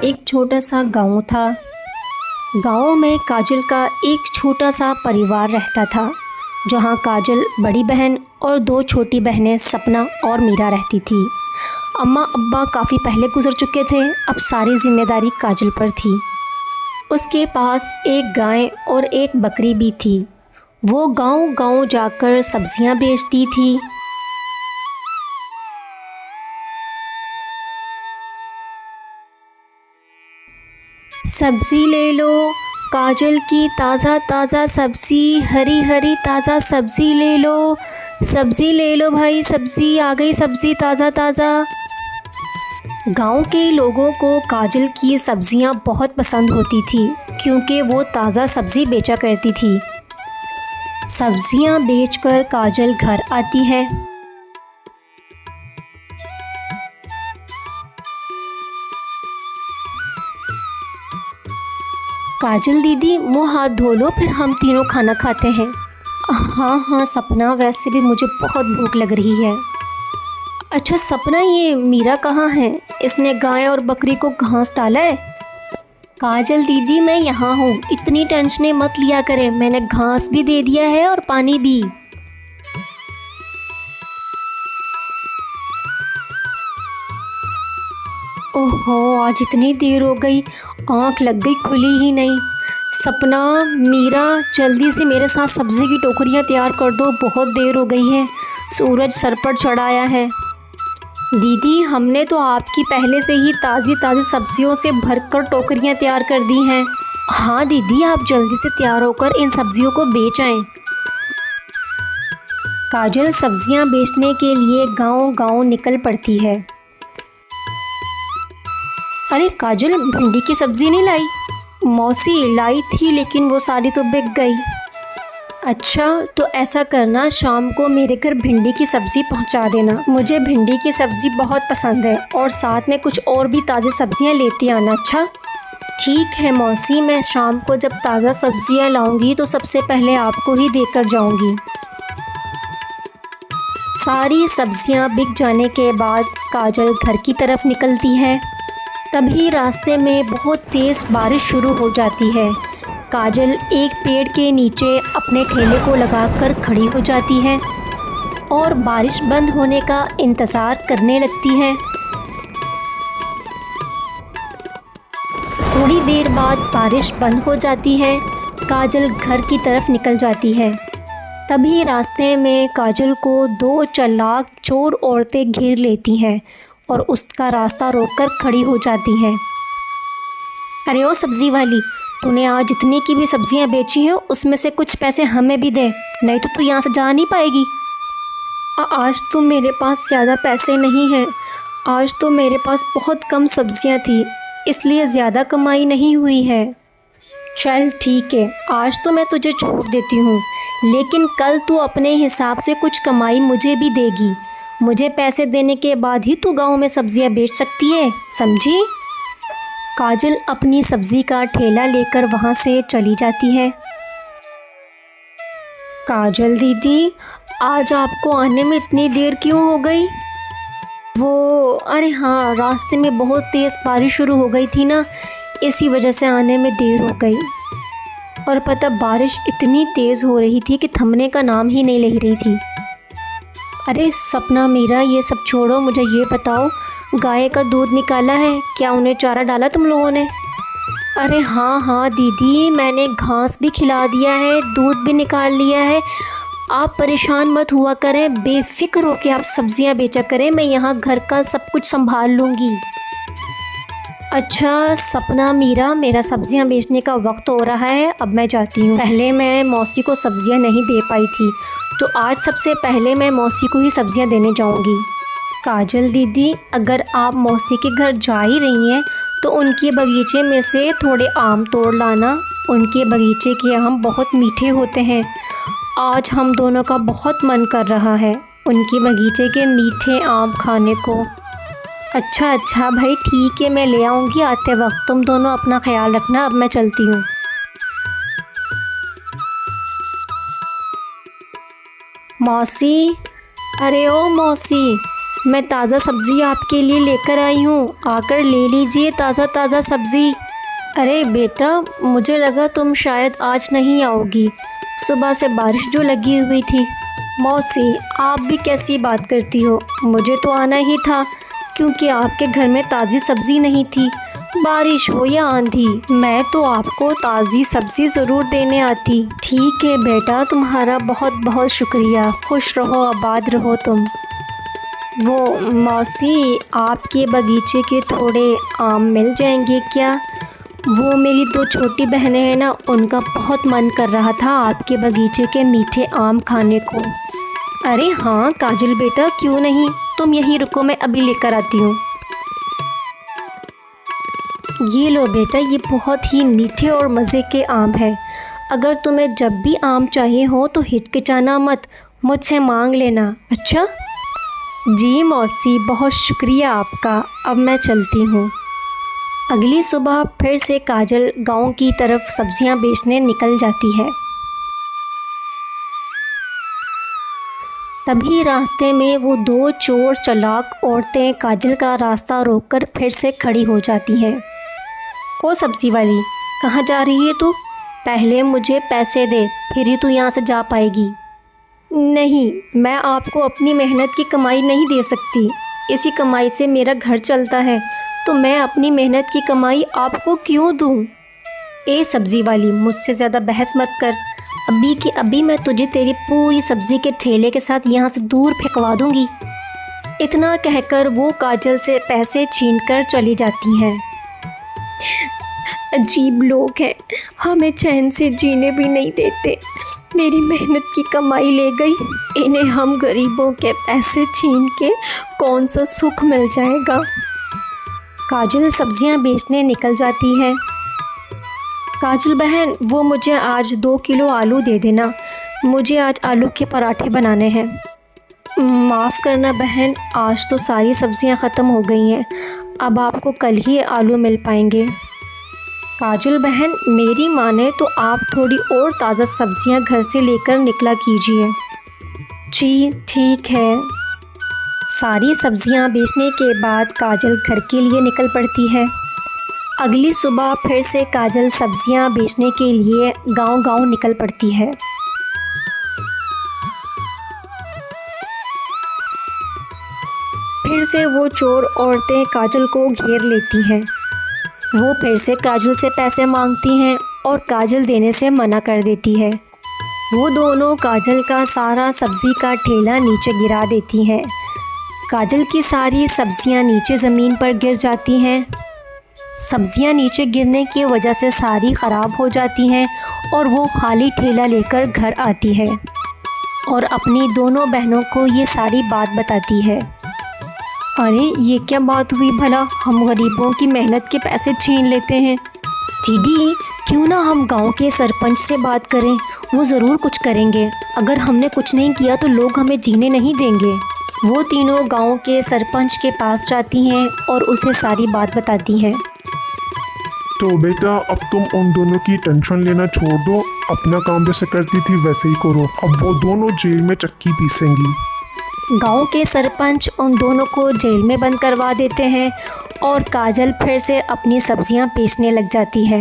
एक छोटा सा गांव था। गांव में काजल का एक छोटा सा परिवार रहता था, जहां काजल बड़ी बहन और दो छोटी बहनें सपना और मीरा रहती थी। अम्मा अब्बा काफ़ी पहले गुजर चुके थे, अब सारी जिम्मेदारी काजल पर थी। उसके पास एक गाय और एक बकरी भी थी। वो गांव-गांव जाकर सब्जियां बेचती थी। सब्ज़ी ले लो, काजल की ताज़ा ताज़ा सब्ज़ी, हरी हरी ताज़ा सब्ज़ी ले लो। सब्ज़ी ले लो भाई, सब्ज़ी आ गई, सब्ज़ी ताज़ा ताज़ा। गांव के लोगों को काजल की सब्ज़ियां बहुत पसंद होती थी, क्योंकि वो ताज़ा सब्ज़ी बेचा करती थी। सब्ज़ियां बेचकर काजल घर आती है। काजल दीदी, मुँह हाथ धो लो, फिर हम तीनों खाना खाते हैं। हाँ हाँ सपना, वैसे भी मुझे बहुत भूख लग रही है। अच्छा सपना, ये मीरा कहाँ है? इसने गाय और बकरी को घास डाला है? काजल दीदी, मैं यहाँ हूँ, इतनी टेंशनें मत लिया करें, मैंने घास भी दे दिया है और पानी भी। ओहो, आज इतनी देर हो गई, आँख लग गई, खुली ही नहीं। सपना, मीरा, जल्दी से मेरे साथ सब्ज़ी की टोकरियाँ तैयार कर दो, बहुत देर हो गई है, सूरज सर पर चढ़ाया है। दीदी, हमने तो आपकी पहले से ही ताज़ी ताज़ी सब्जियों से भरकर टोकरियाँ तैयार कर दी हैं। हाँ दीदी, आप जल्दी से तैयार होकर इन सब्जियों को बेच आएँ। काजल सब्जियाँ बेचने के लिए गांव-गांव निकल पड़ती है। अरे काजल, भिंडी की सब्ज़ी नहीं लाई? मौसी लाई थी, लेकिन वो सारी तो बिक गई। अच्छा, तो ऐसा करना, शाम को मेरे घर भिंडी की सब्ज़ी पहुंचा देना, मुझे भिंडी की सब्ज़ी बहुत पसंद है, और साथ में कुछ और भी ताज़ी सब्ज़ियां लेती आना। अच्छा ठीक है मौसी, मैं शाम को जब ताज़ा सब्ज़ियां लाऊंगी तो सबसे पहले आपको ही देकर जाऊंगी। सारी सब्ज़ियां बिक जाने के बाद काजल घर की तरफ निकलती है। तभी रास्ते में बहुत तेज़ बारिश शुरू हो जाती है। काजल एक पेड़ के नीचे अपने ठेले को लगाकर खड़ी हो जाती है और बारिश बंद होने का इंतज़ार करने लगती है। थोड़ी देर बाद बारिश बंद हो जाती है। काजल घर की तरफ निकल जाती है। तभी रास्ते में काजल को दो चालाक चोर औरतें घेर लेती हैं और उसका रास्ता रोककर खड़ी हो जाती हैं। अरे ओ सब्ज़ी वाली, तूने आज जितनी की भी सब्ज़ियाँ बेची हैं उसमें से कुछ पैसे हमें भी दे, नहीं तो तू यहाँ से जा नहीं पाएगी। आज तो मेरे पास ज़्यादा पैसे नहीं हैं, आज तो मेरे पास बहुत कम सब्ज़ियाँ थी, इसलिए ज़्यादा कमाई नहीं हुई है। चल ठीक है, आज तो मैं तुझे छोड़ देती हूँ, लेकिन कल तू अपने हिसाब से कुछ कमाई मुझे भी देगी। मुझे पैसे देने के बाद ही तू गांव में सब्जियां बेच सकती है, समझी? काजल अपनी सब्जी का ठेला लेकर वहां से चली जाती है। काजल दीदी, आज आपको आने में इतनी देर क्यों हो गई? अरे हाँ, रास्ते में बहुत तेज़ बारिश शुरू हो गई थी ना, इसी वजह से आने में देर हो गई। और पता, बारिश इतनी तेज़ हो रही थी कि थमने का नाम ही नहीं ले रही थी। अरे सपना मीरा, ये सब छोड़ो, मुझे ये बताओ, गाय का दूध निकाला है क्या? उन्हें चारा डाला तुम लोगों ने? अरे हाँ हाँ दीदी, मैंने घास भी खिला दिया है, दूध भी निकाल लिया है। आप परेशान मत हुआ करें, बेफिक्र होकर आप सब्जियां बेचा करें, मैं यहाँ घर का सब कुछ संभाल लूँगी। अच्छा सपना मीरा, मेरा सब्जियां बेचने का वक्त हो रहा है, अब मैं जाती हूँ। पहले मैं मौसी को सब्जियां नहीं दे पाई थी, तो आज सबसे पहले मैं मौसी को ही सब्जियां देने जाऊंगी। काजल दीदी, अगर आप मौसी के घर जा ही रही हैं तो उनके बगीचे में से थोड़े आम तोड़ लाना, उनके बगीचे के आम बहुत मीठे होते हैं। आज हम दोनों का बहुत मन कर रहा है उनके बगीचे के मीठे आम खाने को। अच्छा अच्छा भाई, ठीक है, मैं ले आऊँगी आते वक्त, तुम दोनों अपना ख्याल रखना, अब मैं चलती हूँ। मौसी, अरे ओ मौसी, मैं ताज़ा सब्ज़ी आपके लिए लेकर आई हूँ, आकर ले लीजिए ताज़ा ताज़ा सब्ज़ी। अरे बेटा, मुझे लगा तुम शायद आज नहीं आओगी, सुबह से बारिश जो लगी हुई थी। मौसी, आप भी कैसी बात करती हो, मुझे तो आना ही था क्योंकि आपके घर में ताज़ी सब्ज़ी नहीं थी। बारिश हो या आंधी, मैं तो आपको ताज़ी सब्ज़ी ज़रूर देने आती। ठीक है बेटा, तुम्हारा बहुत बहुत शुक्रिया, खुश रहो आबाद रहो तुम। वो मौसी, आपके बगीचे के थोड़े आम मिल जाएंगे क्या? वो मेरी दो छोटी बहनें हैं ना, उनका बहुत मन कर रहा था आपके बगीचे के मीठे आम खाने को। अरे हाँ काजल बेटा, क्यों नहीं, तुम यहीं रुको, मैं अभी लेकर आती हूँ। ये लो बेटा, ये बहुत ही मीठे और मज़े के आम हैं। अगर तुम्हें जब भी आम चाहिए हो तो हिचकिचाना मत, मुझसे मांग लेना, अच्छा? जी मौसी, बहुत शुक्रिया आपका, अब मैं चलती हूँ। अगली सुबह फिर से काजल गांव की तरफ सब्जियां बेचने निकल जाती है। तभी रास्ते में वो दो चोर चालाक औरतें काजल का रास्ता रोककर फिर से खड़ी हो जाती हैं। ओ सब्ज़ी वाली, कहाँ जा रही है तू? पहले मुझे पैसे दे, फिर ही तू यहाँ से जा पाएगी। नहीं, मैं आपको अपनी मेहनत की कमाई नहीं दे सकती, इसी कमाई से मेरा घर चलता है, तो मैं अपनी मेहनत की कमाई आपको क्यों दूँ? ए सब्ज़ी वाली, मुझसे ज़्यादा बहस मत कर, अभी की अभी मैं तुझे तेरी पूरी सब्ज़ी के ठेले के साथ यहाँ से दूर फेंकवा दूँगी। इतना कहकर वो काजल से पैसे छीनकर चली जाती हैं। अजीब लोग हैं, हमें चैन से जीने भी नहीं देते। मेरी मेहनत की कमाई ले गई, इन्हें हम गरीबों के पैसे छीन के कौन सा सुख मिल जाएगा। काजल सब्जियां बेचने निकल जाती है। काजल बहन, वो मुझे आज 2 किलो आलू दे देना, मुझे आज आलू के पराठे बनाने हैं। माफ़ करना बहन, आज तो सारी सब्जियां ख़त्म हो गई हैं, अब आपको कल ही आलू मिल पाएंगे। काजल बहन, मेरी माने तो आप थोड़ी और ताज़ा सब्जियां घर से लेकर निकला कीजिए। जी ठीक है। सारी सब्जियां बेचने के बाद काजल घर के लिए निकल पड़ती है। अगली सुबह फिर से काजल सब्जियां बेचने के लिए गांव-गांव निकल पड़ती है। फिर से वो चोर औरतें काजल को घेर लेती हैं। वो फिर से काजल से पैसे मांगती हैं और काजल देने से मना कर देती है। वो दोनों काजल का सारा सब्ज़ी का ठेला नीचे गिरा देती हैं। काजल की सारी सब्जियां नीचे ज़मीन पर गिर जाती हैं। सब्जियां नीचे गिरने की वजह से सारी ख़राब हो जाती हैं और वो खाली ठेला लेकर घर आती है और अपनी दोनों बहनों को ये सारी बात बताती है। अरे ये क्या बात हुई भला, हम गरीबों की मेहनत के पैसे छीन लेते हैं। दीदी, क्यों ना हम गांव के सरपंच से बात करें, वो ज़रूर कुछ करेंगे। अगर हमने कुछ नहीं किया तो लोग हमें जीने नहीं देंगे। वो तीनों गांव के सरपंच के पास जाती हैं और उसे सारी बात बताती हैं। तो बेटा, अब तुम उन दोनों की टेंशन लेना छोड़ दो, अपना काम जैसे करती थी वैसे ही करो। अब वो दोनों जेल में चक्की पीसेंगी। गांव के सरपंच उन दोनों को जेल में बंद करवा देते हैं और काजल फिर से अपनी सब्जियां बेचने लग जाती है।